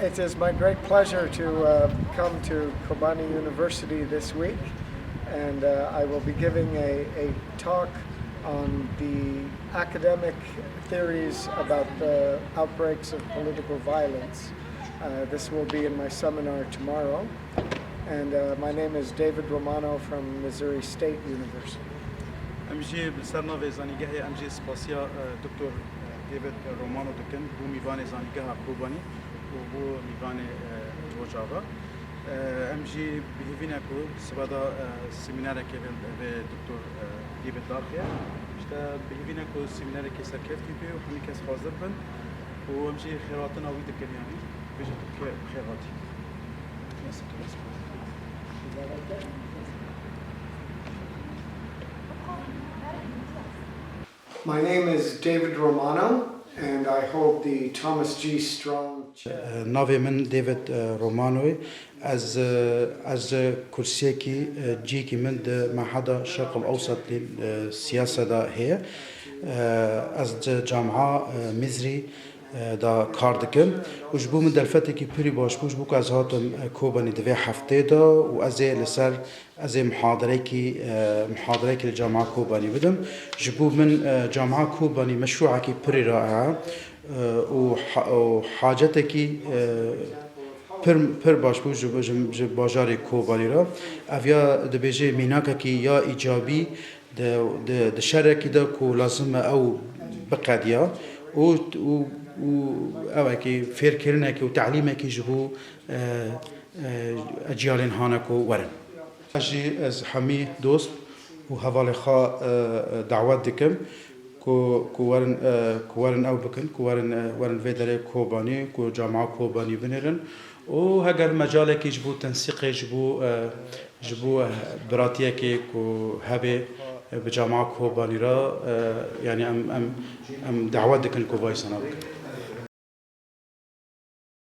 It is my great pleasure to come to Kobani University this week, and I will be giving a talk on the academic theories about the outbreaks of political violence. This will be in my seminar tomorrow, and my name is David Romano from Missouri State University. امجي بالسرنا في زانيجاه امجي سباسيا دكتور ديفيد رومانو دكن بو ميفاني زانيجاه كوباني وبو ميفاني روجافا امجي بهيفيناكو سبادا سيمينار كيفن دكتور ديفيد دارخيا شتا بهيفيناكو سيمينار كي سركفتي بي وحمي كاس حاضر بن وامجي خيراتنا وي دكن يعني بيجي خيراتي My name is David Romano, and I hold the Thomas G. Strong Chair. نافي من ديفيد رومانوي از كرسيكي جيكي من معهد الشرق الأوسط للسياسة دا هي از جامعة مزري دا كاردكم وجبو من دلفتكي بري باش بو كاز هاتم كوباني دوي هفته دا و ازي لسر ازي محاضريكي الجامعة كوباني بدم جبو من جامعة كوباني مشروعكي بري رائعة وحاجتكي پر باش بو جب باجار کوبانی را اویا دبیجه میناکه کی یا ایجابی د شرکی دا کو لازم او بقدیا و او کی فیر کرنه کی و تعلیمه کی جبو اجیالین هانکو ورن اجی از حمی دوست و حواله خا دعوت دکم كوارن او بكن ورن فيدري كوباني كو جامعة كوباني بنرن و هجر مجالك يجبو تنسيق جبو براتيك كو هبه بجامعة كوباني را يعني ام دعوات دكن كوباي سنه